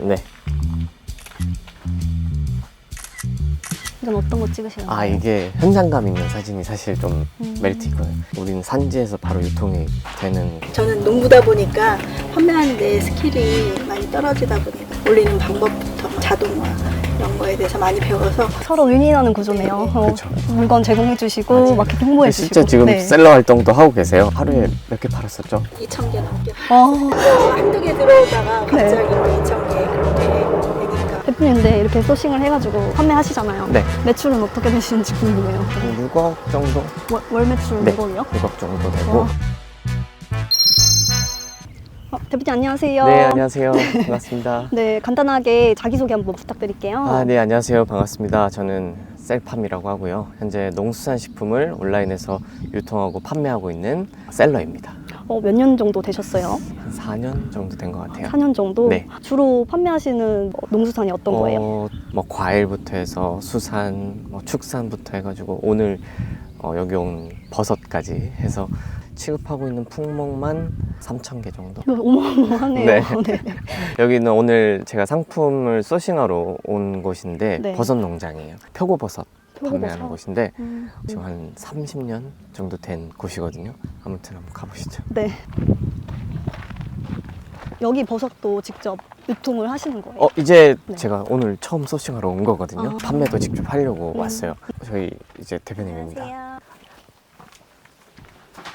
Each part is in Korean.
네. 이건 어떤 거 찍으시는 거예요? 아, 이게 현장감 있는 사진이 사실 좀 메리트 있거든요. 우리는 산지에서 바로 유통이 되는. 저는 농부다 보니까 판매하는 데 스킬이 많이 떨어지다 보니까 올리는 방법부터 자동화 이런 거에 대해서 많이 배워서 서로 윈윈하는 구조네요. 그렇죠. 물건 제공해주시고 맞아요. 마케팅 홍보해주시고. 실제 지금 네. 셀러 활동도 하고 계세요. 하루에 몇 개 팔았었죠? 2,000개 넘게 아, 한두 개 들어오다가 네. 갑자기 막 2,000개 그렇게 되니까 대표님인데 이렇게 소싱을 해가지고 판매하시잖아요. 네. 매출은 어떻게 되시는지 궁금해요. 한 6억 정도? 월 매출 네. 6억이요? 6억 정도 되고. 와. 대표님 안녕하세요. 네, 안녕하세요. 반갑습니다. 네, 간단하게 자기소개 한번 부탁드릴게요. 아, 네, 안녕하세요. 반갑습니다. 저는 셀팜이라고 하고요. 현재 농수산식품을 온라인에서 유통하고 판매하고 있는 셀러입니다. 몇 년 정도 되셨어요? 한 4년 정도 된 것 같아요. 4년 정도? 네. 주로 판매하시는 농수산이 어떤 거예요? 뭐 과일부터 해서 수산, 뭐 축산부터 해가지고 오늘 여기 온 버섯까지 해서 취급하고 있는 품목만 3,000개 정도. 어마어마하네요. 네. 네. 여기는 오늘 제가 상품을 소싱하러 온 곳인데 네. 버섯 농장이에요. 표고버섯 판매하는 표고버섯? 곳인데 지금 한 30년 정도 된 곳이거든요. 아무튼 한번 가보시죠. 네. 여기 버섯도 직접 유통을 하시는 거예요? 이제 네. 제가 오늘 처음 소싱하러 온 거거든요. 아. 판매도 직접 하려고 왔어요. 저희 이제 대표님입니다. 안녕하세요.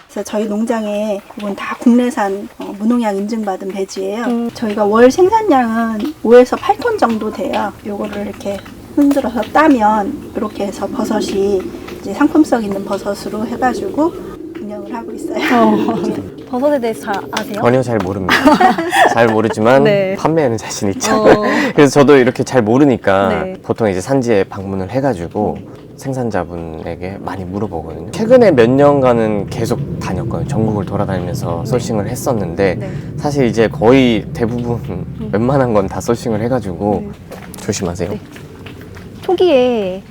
그래서 저희 농장에 이건 다 국내산 무농약 인증받은 배지예요. 저희가 월 생산량은 5에서 8톤 정도 돼요. 요거를 이렇게 흔들어서 따면 이렇게 해서 버섯이 이제 상품성 있는 버섯으로 해가지고 운영을 하고 있어요. 버섯에 대해서 잘 아세요? 아니요, 잘 모릅니다. 잘 모르지만 네. 판매에는 자신 있죠. 어. 그래서 저도 이렇게 잘 모르니까 네. 보통 이제 산지에 방문을 해가지고 생산자분에게 많이 물어보거든요. 최근에 몇 년간은 계속 다녔거든요. 전국을 돌아다니면서 소싱을 했었는데 네. 사실 이제 거의 대부분 웬만한 건 다 소싱을 해가지고 조심하세요. 네. 초기에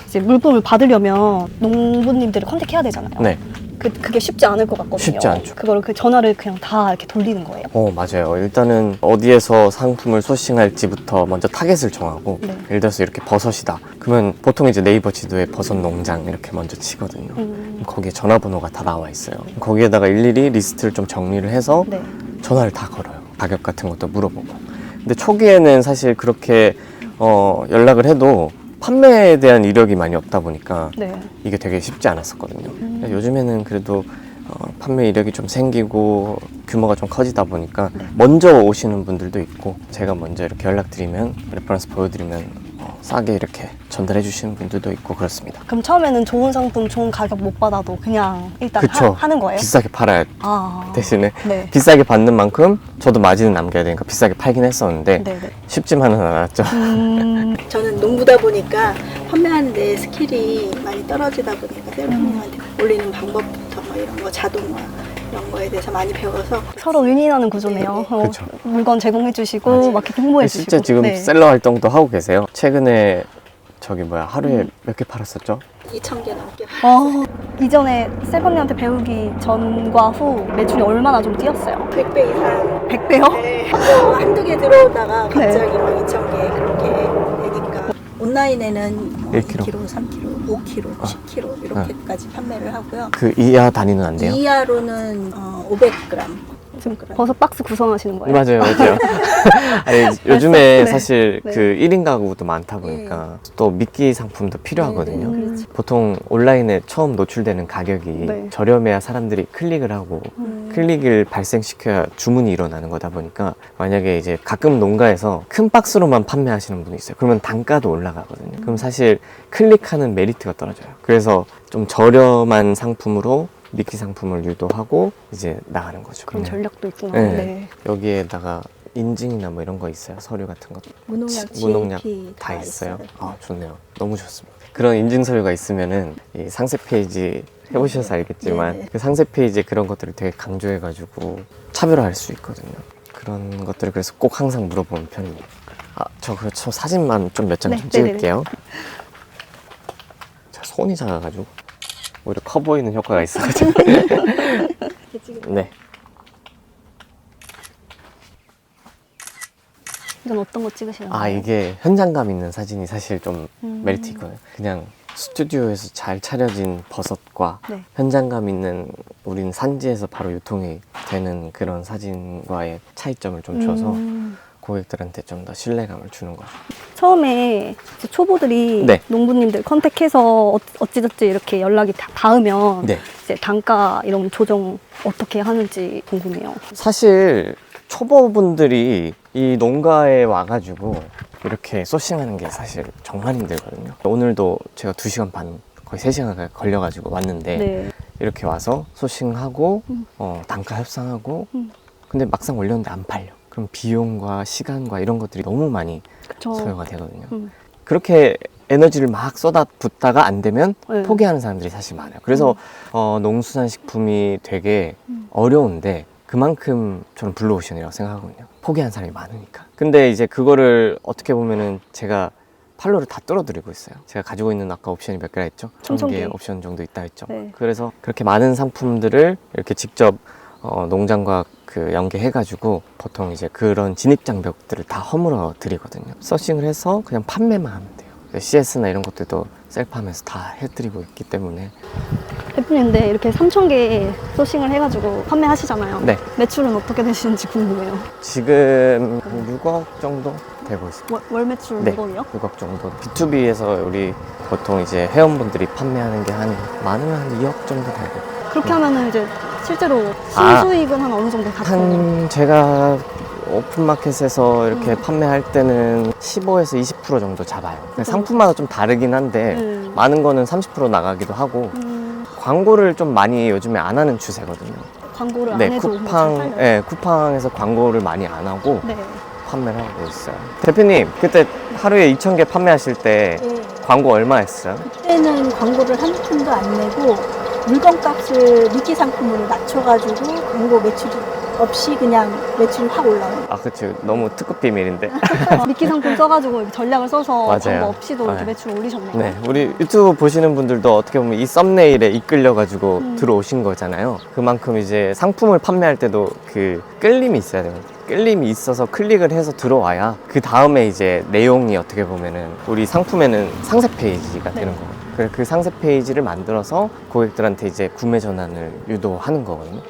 이제 물품을 받으려면 농부님들을 컨택해야 되잖아요. 네. 그게 쉽지 않을 것 같거든요. 쉽지 않죠. 그거를 그 전화를 그냥 다 이렇게 돌리는 거예요. 맞아요. 일단은 어디에서 상품을 소싱할지부터 먼저 타겟을 정하고 네. 예를 들어서 이렇게 버섯이다. 그러면 보통 이제 네이버 지도에 버섯 농장 이렇게 먼저 치거든요. 거기에 전화번호가 다 나와 있어요. 거기에다가 일일이 리스트를 좀 정리를 해서 네. 전화를 다 걸어요. 가격 같은 것도 물어보고. 근데 초기에는 사실 그렇게 연락을 해도 판매에 대한 이력이 많이 없다 보니까 네. 이게 되게 쉽지 않았었거든요. 요즘에는 그래도 판매 이력이 좀 생기고 규모가 좀 커지다 보니까 네. 먼저 오시는 분들도 있고 제가 먼저 이렇게 연락드리면 레퍼런스 보여드리면 싸게 이렇게 전달해 주시는 분들도 있고 그렇습니다. 그럼 처음에는 좋은 상품, 좋은 가격 못 받아도 그냥 일단 그쵸. 하는 거예요? 비싸게 팔아야 아. 대신에 네. 비싸게 받는 만큼 저도 마진을 남겨야 되니까 비싸게 팔긴 했었는데 네네. 쉽지만은 않았죠. 저는 농부다 보니까 판매하는 데 스킬이 많이 떨어지다 보니까 셀프님한테 올리는 방법부터 뭐 이런 거 자동화 이런 거에 대해서 많이 배워서 서로 윈윈하는 구조네요. 네, 그쵸. 물건 제공해주시고 맞아요. 마케팅 홍보해주시고. 실제 지금 네. 셀러 활동도 하고 계세요. 최근에 하루에 몇 개 팔았었죠? 2,000개 넘게 이전에 셀팜님한테 배우기 전과 후 매출이 얼마나 좀 뛰었어요? 100배 이상 100배요? 네. 한두 개 들어오다가 네. 갑자기 막 2,000개 그렇게 되니까 온라인에는 1kg. 2kg, 3kg, 5kg, 10kg 이렇게까지 판매를 하고요. 그 이하 단위는 안 돼요? 이하로는 500g. 지금 버섯 박스 구성하시는 거예요? 맞아요. 아니, 요즘에 네. 사실 네. 그 1인 가구도 많다 보니까 또 미끼 상품도 필요하거든요. 네, 그렇죠. 보통 온라인에 처음 노출되는 가격이 네. 저렴해야 사람들이 클릭을 하고 클릭을 발생시켜야 주문이 일어나는 거다 보니까 만약에 이제 가끔 농가에서 큰 박스로만 판매하시는 분이 있어요. 그러면 단가도 올라가거든요. 그럼 사실 클릭하는 메리트가 떨어져요. 그래서 좀 저렴한 상품으로 미끼 상품을 유도하고 이제 나가는 거죠. 그런 전략도 있구나. 네. 네. 여기에다가 인증이나 뭐 이런 거 있어요. 서류 같은 거. 무농약, 무농약 GAP 다 있어요. 네. 아, 좋네요. 너무 좋습니다. 그런 인증 서류가 있으면은 이 상세 페이지 해보셔서 알겠지만 네네. 그 상세 페이지에 그런 것들을 되게 강조해가지고 차별화할 수 있거든요. 그런 것들을 그래서 꼭 항상 물어보는 편입니다. 저 사진만 좀 몇 장 네, 좀 네네네. 찍을게요. 제가 손이 작아가지고 오히려 커 보이는 효과가 있어가지고. 네. 이건 어떤 거 찍으시는 거예요? 아, 이게 현장감 있는 사진이 사실 좀 음. 메리트 있거든요. 그냥 스튜디오에서 잘 차려진 버섯과 네. 현장감 있는 우린 산지에서 바로 유통이 되는 그런 사진과의 차이점을 좀 줘서 고객들한테 좀 더 신뢰감을 주는 거죠. 처음에 이제 초보들이 네. 농부님들 컨택해서 어찌저찌 이렇게 연락이 닿으면 네. 이제 단가 이런 조정 어떻게 하는지 궁금해요. 사실 초보분들이 이 농가에 와가지고 이렇게 소싱하는 게 사실 정말 힘들거든요. 오늘도 제가 2시간 반, 거의 3시간 걸려가지고 왔는데 네. 이렇게 와서 소싱하고 단가 협상하고 근데 막상 올렸는데 안 팔려. 그럼 비용과 시간과 이런 것들이 너무 많이 그쵸. 소요가 되거든요. 음. 그렇게 에너지를 막 쏟아붓다가 안 되면 네. 포기하는 사람들이 사실 많아요. 그래서 농수산식품이 되게 어려운데 그만큼 저는 블루오션이라고 생각하거든요. 포기한 사람이 많으니까. 근데 이제 그거를 어떻게 보면은 제가 팔로를 다 뚫어드리고 있어요. 제가 가지고 있는 아까 옵션이 몇 개나 했죠? 1000개 옵션 정도 있다 했죠. 네. 그래서 그렇게 많은 상품들을 이렇게 직접 농장과 그 연계해가지고 보통 이제 그런 진입장벽들을 다 허물어 드리거든요. 서싱을 해서 그냥 판매만 하면 돼요. CS나 이런 것들도 셀프하면서 다 해드리고 있기 때문에. 대표님, 근데 이렇게 3,000개 소싱을 해가지고 판매하시잖아요. 네. 매출은 어떻게 되시는지 궁금해요. 지금 한 6억 정도 되고 있습니다. 월 매출 네. 6억이요? 6억 정도. B2B에서 우리 보통 이제 회원분들이 판매하는 게 한 많으면 한 2억 정도 되고. 그렇게 하면은 이제 실제로 아. 순수익은 한 어느 정도 같아요? 한 제가 오픈마켓에서 이렇게 판매할 때는 15에서 20% 정도 잡아요. 상품마다 좀 다르긴 한데 많은 거는 30% 나가기도 하고 광고를 좀 많이 요즘에 안 하는 추세거든요. 광고를 안 네, 해도 잘 쿠팡, 팔려요? 네, 쿠팡에서 광고를 많이 안 하고 네. 판매를 하고 있어요. 대표님, 그때 하루에 2,000개 판매하실 때 예. 광고 얼마 했어요? 그때는 광고를 한 푼도 안 내고 물건값을 미끼 상품으로 낮춰가지고 광고 매출이 없이 그냥 매출이 확 올라와요. 아, 그치. 너무 특급 비밀인데. 미끼 상품 써가지고 이렇게 전략을 써서 맞아요. 광고 없이도 이렇게 네. 매출 올리셨네요. 네, 우리 유튜브 보시는 분들도 어떻게 보면 이 썸네일에 이끌려가지고 들어오신 거잖아요. 그만큼 이제 상품을 판매할 때도 그 끌림이 있어야 돼요. 끌림이 있어서 클릭을 해서 들어와야 그 다음에 이제 내용이 어떻게 보면은 우리 상품에는 상세 페이지가 되는 거예요. 그래서 그 상세 페이지를 만들어서 고객들한테 이제 구매 전환을 유도하는 거거든요.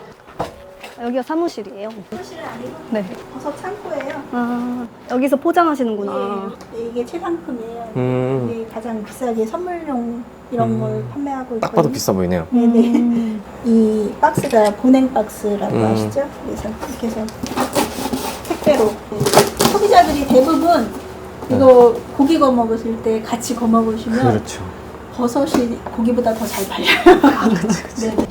여기가 사무실이에요. 사실은 아니고 네. 버섯 창고예요. 아, 여기서 포장하시는구나. 네, 이게 최상품이에요. 이게 가장 비싸게 선물용 이런 걸 판매하고 딱 봐도 있거든요. 비싸 보이네요. 네네. 이 박스가 보냉 박스라고 아시죠? 그래서 이렇게 해서 택배로 소비자들이 대부분 이거 고기 구워 먹으실 때 같이 구워 먹으시면 그렇죠. 버섯이 고기보다 더 잘 팔려요. 그치. 네.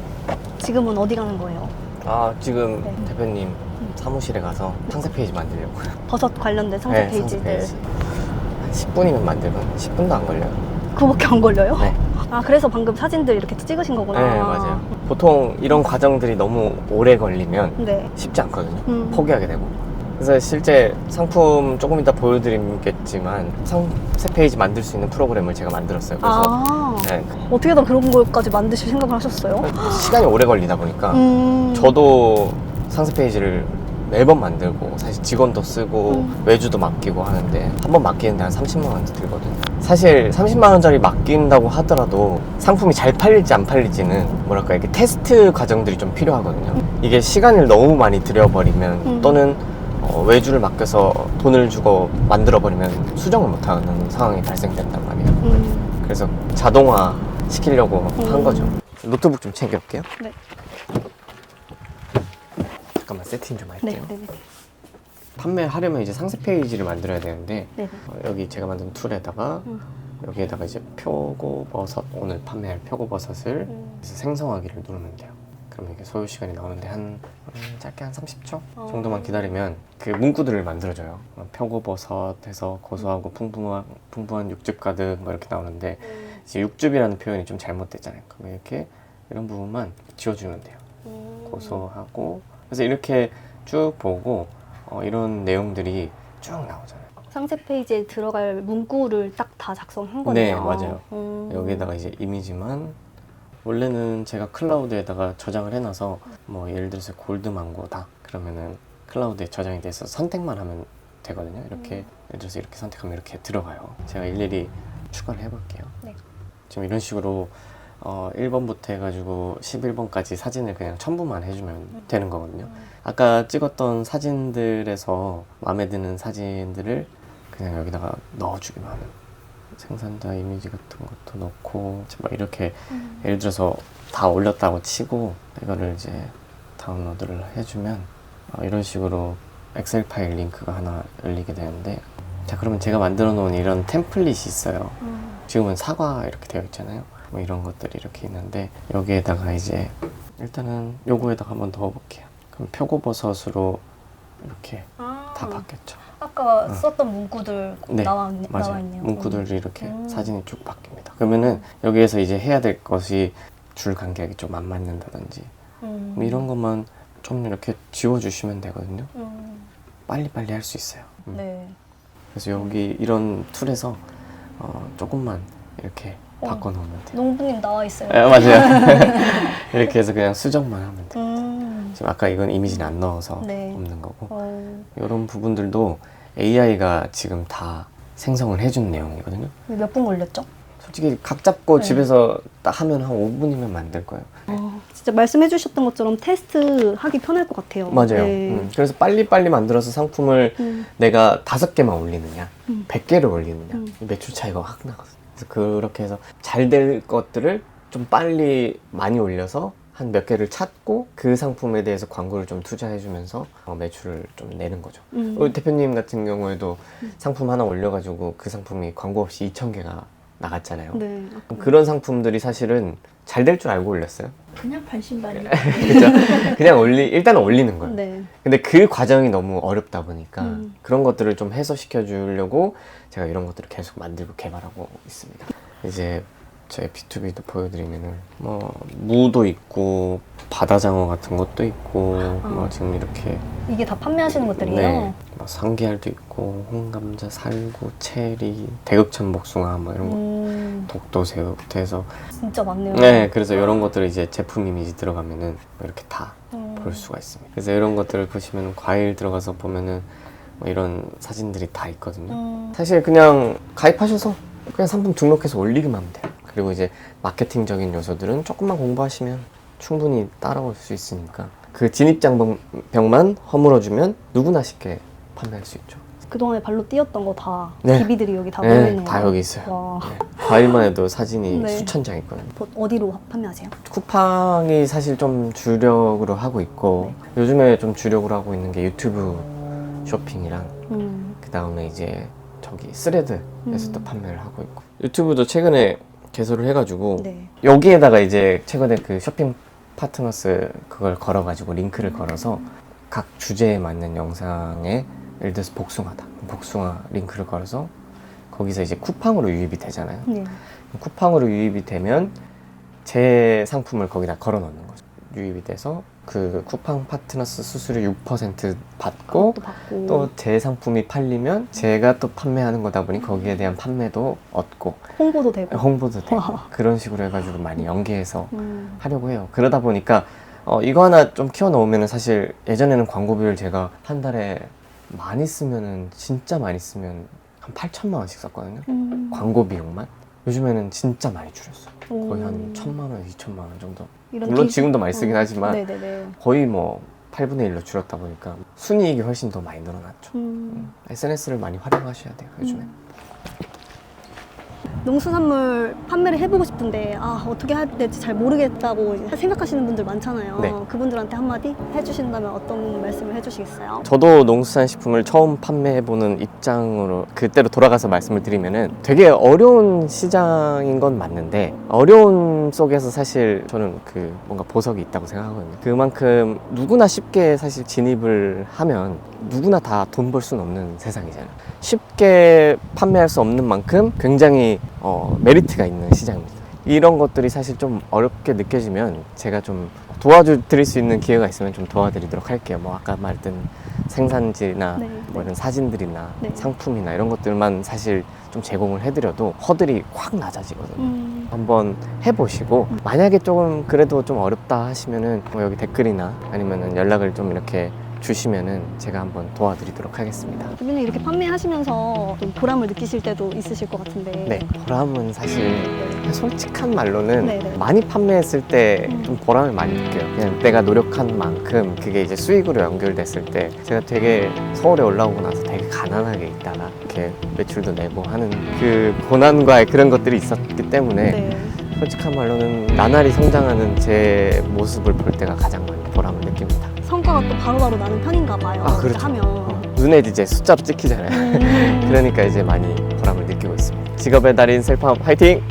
지금은 어디 가는 거예요? 아, 지금 네. 대표님 사무실에 가서 상세 페이지 만들려고요. 버섯 관련된 상세 네, 상세 페이지들. 페이지. 한 10분이면 만들면 10분도 안 걸려요. 그거밖에 안 걸려요? 네. 아, 그래서 방금 사진들 이렇게 찍으신 거구나. 네, 맞아요. 보통 이런 과정들이 너무 오래 걸리면 네. 쉽지 않거든요. 음. 포기하게 되고. 그래서 실제 상품 조금 이따 보여드리겠지만 상세 페이지 만들 수 있는 프로그램을 제가 만들었어요. 그래서 아, 네, 어떻게든 그런 것까지 만드실 생각을 하셨어요? 시간이 오래 걸리다 보니까 저도 상세 페이지를 매번 만들고 사실 직원도 쓰고 외주도 맡기고 하는데 한 번 맡기는데 한 30만 원 들거든요. 사실 30만 원짜리 맡긴다고 하더라도 상품이 잘 팔릴지 안 팔릴지는 뭐랄까 이게 테스트 과정들이 좀 필요하거든요. 이게 시간을 너무 많이 들여버리면 또는 외주를 맡겨서 돈을 주고 만들어버리면 수정을 못하는 상황이 발생된단 말이에요. 그래서 자동화 시키려고 한 거죠. 노트북 좀 챙겨올게요. 네. 잠깐만 세팅 좀 네, 할게요. 네, 네. 판매하려면 이제 상세 페이지를 만들어야 되는데 네. 여기 제가 만든 툴에다가 여기에다가 이제 표고버섯, 오늘 판매할 표고버섯을 생성하기를 누르면 돼요. 그러면 이게 소요 시간이 나오는데 한 짧게 한 30초 정도만 기다리면 그 문구들을 만들어줘요. 표고버섯 해서 고소하고 풍부한 육즙 가득 뭐 이렇게 나오는데 이제 육즙이라는 표현이 좀 잘못됐잖아요. 그럼 이렇게 이런 부분만 지워주면 돼요. 고소하고 그래서 이렇게 쭉 보고 이런 내용들이 쭉 나오잖아요. 상세 페이지에 들어갈 문구를 딱 다 작성한 거네요. 네, 맞아요. 여기에다가 이제 이미지만 원래는 제가 클라우드에다가 저장을 해놔서 뭐 예를 들어서 골드망고다 그러면은 클라우드에 저장이 돼서 선택만 하면 되거든요. 이렇게 예를 들어서 이렇게 선택하면 이렇게 들어가요. 제가 일일이 추가를 해볼게요. 네. 지금 이런 식으로 1번부터 해가지고 11번까지 사진을 그냥 첨부만 해주면 되는 거거든요. 아까 찍었던 사진들에서 마음에 드는 사진들을 그냥 여기다가 넣어주기만 하면, 생산자 이미지 같은 것도 넣고 막 이렇게 예를 들어서 다 올렸다고 치고 이거를 이제 다운로드를 해주면 이런 식으로 엑셀 파일 링크가 하나 열리게 되는데, 자 그러면 제가 만들어 놓은 이런 템플릿이 있어요. 지금은 사과 이렇게 되어 있잖아요. 뭐 이런 것들이 이렇게 있는데 여기에다가 이제 일단은 요거에다가 한번 넣어볼게요. 그럼 표고버섯으로 이렇게 다 바뀌었죠. 아까 썼던 문구들 네, 나와 맞아요. 있네요. 문구들이 이렇게 사진이 쭉 바뀝니다. 그러면은 여기에서 이제 해야 될 것이 줄 간격이 좀 안 맞는다든지 뭐 이런 것만 좀 이렇게 지워주시면 되거든요. 빨리빨리 할 수 있어요. 네. 그래서 여기 이런 툴에서 조금만 이렇게 바꿔놓으면 돼요. 농부님 나와 있어요. 맞아요. 이렇게 해서 그냥 수정만 하면 돼요. 지금 아까 이건 이미지는 안 넣어서 네. 없는 거고, 이런 부분들도 AI가 지금 다 생성을 해준 내용이거든요. 몇 분 걸렸죠? 솔직히 각 잡고 집에서 딱 하면 한 5분이면 만들 거예요. 진짜 말씀해 주셨던 것처럼 테스트 하기 편할 것 같아요. 맞아요. 네. 그래서 빨리빨리 만들어서 상품을 내가 5개만 올리느냐 100개를 올리느냐 매출 차이가 확 나거든요. 그래서 그렇게 해서 잘 될 것들을 좀 빨리 많이 올려서 한 몇 개를 찾고 그 상품에 대해서 광고를 좀 투자해주면서 매출을 좀 내는 거죠. 우리 대표님 같은 경우에도 상품 하나 올려가지고 그 상품이 광고 없이 2,000개가 나갔잖아요. 네. 그런 상품들이 사실은 잘 될 줄 알고 올렸어요. 그냥 반신반의. 그죠? 그냥 일단 올리는 거예요. 네. 근데 그 과정이 너무 어렵다 보니까 그런 것들을 좀 해소시켜 주려고 제가 이런 것들을 계속 만들고 개발하고 있습니다. 이제 저희 B2B도 보여드리면은 뭐 무도 있고 바다장어 같은 것도 있고 뭐 지금 이렇게 이게 다 판매하시는 것들이에요? 네, 뭐 상계알도 있고 홍감자, 살구, 체리, 대극천 복숭아 뭐 이런 거 독도새우부터 해서 진짜 많네요. 네, 그래서 이런 것들을 이제 제품 이미지 들어가면은 이렇게 다 볼 수가 있습니다. 그래서 이런 것들을 보시면 과일 들어가서 보면은 뭐 이런 사진들이 다 있거든요. 사실 그냥 가입하셔서 그냥 상품 등록해서 올리기만 하면 돼요. 그리고 이제 마케팅적인 요소들은 조금만 공부하시면 충분히 따라올 수 있으니까 그 진입장벽만 허물어주면 누구나 쉽게 판매할 수 있죠. 그동안에 발로 뛰었던 거 다 네. DB들이 여기 다 네, 모여있네요. 다 여기 있어요. 와. 네. 과일만 해도 사진이 네. 수천 장 있거든요. 어디로 판매하세요? 쿠팡이 사실 좀 주력으로 하고 있고 요즘에 좀 주력으로 하고 있는 게 유튜브 쇼핑이랑 그 다음에 이제 저기 스레드에서 또 판매를 하고 있고, 유튜브도 최근에 개설을 해가지고 네. 여기에다가 이제 최근에 그 쇼핑 파트너스 그걸 걸어가지고 링크를 걸어서 각 주제에 맞는 영상에 예를 들어서 복숭아다, 복숭아 링크를 걸어서 거기서 이제 쿠팡으로 유입이 되잖아요. 네. 쿠팡으로 유입이 되면 제 상품을 거기다 걸어 넣는 거죠. 유입이 돼서 그 쿠팡 파트너스 수수료 6% 받고 그것도 받고. 또 제 상품이 팔리면 제가 또 판매하는 거다 보니 거기에 대한 판매도 얻고 홍보도 되고. 홍보도 되고 와. 그런 식으로 해가지고 많이 연계해서 하려고 해요. 그러다 보니까 이거 하나 좀 키워 넣으면 사실 예전에는 광고비를 제가 한 달에 많이 쓰면은 진짜 많이 쓰면 한 8천만 원씩 썼거든요. 광고 비용만. 요즘에는 진짜 많이 줄였어요. 거의 한 1,000만 원, 2,000만 원 정도. 이런 물론 지금도 많이 쓰긴 하지만 네네네. 거의 뭐 8분의 1로 줄었다 보니까 순이익이 훨씬 더 많이 늘어났죠. SNS를 많이 활용하셔야 돼요, 요즘에. 농수산물 판매를 해보고 싶은데 어떻게 해야 될지 잘 모르겠다고 생각하시는 분들 많잖아요. 네. 그분들한테 한마디 해주신다면 어떤 말씀을 해주시겠어요? 저도 농수산식품을 처음 판매해보는 입장으로 그때로 돌아가서 말씀을 드리면은 되게 어려운 시장인 건 맞는데 어려움 속에서 사실 저는 그 뭔가 보석이 있다고 생각하거든요. 그만큼 누구나 쉽게 사실 진입을 하면 누구나 다 돈 벌 수는 없는 세상이잖아요. 쉽게 판매할 수 없는 만큼 굉장히 메리트가 있는 시장입니다. 이런 것들이 사실 좀 어렵게 느껴지면 제가 좀 도와드릴 수 있는 기회가 있으면 좀 도와드리도록 할게요. 뭐 아까 말했던 생산지나 네. 뭐 이런 사진들이나 네. 상품이나 이런 것들만 사실 좀 제공을 해드려도 허들이 확 낮아지거든요. 한번 해보시고 만약에 조금 그래도 좀 어렵다 하시면은 뭐 여기 댓글이나 아니면은 연락을 좀 이렇게 주시면은 제가 한번 도와드리도록 하겠습니다. 대표님 이렇게 판매하시면서 좀 보람을 느끼실 때도 있으실 것 같은데. 네, 보람은 사실 솔직한 말로는 네네. 많이 판매했을 때 좀 보람을 많이 느껴요. 그냥 내가 노력한 만큼 그게 이제 수익으로 연결됐을 때 제가 되게 서울에 올라오고 나서 되게 가난하게 있다가 이렇게 매출도 내고 하는 그 고난과의 그런 것들이 있었기 때문에 네. 솔직한 말로는 나날이 성장하는 제 모습을 볼 때가 가장 많이 보람을 느낍니다. 성과가 또 바로바로 나는 편인가 봐요. 아, 이렇게 그렇죠. 하면. 눈에 이제 숫자로 찍히잖아요. 그러니까 이제 많이 보람을 느끼고 있습니다. 직업의 달인 셀프업 화이팅!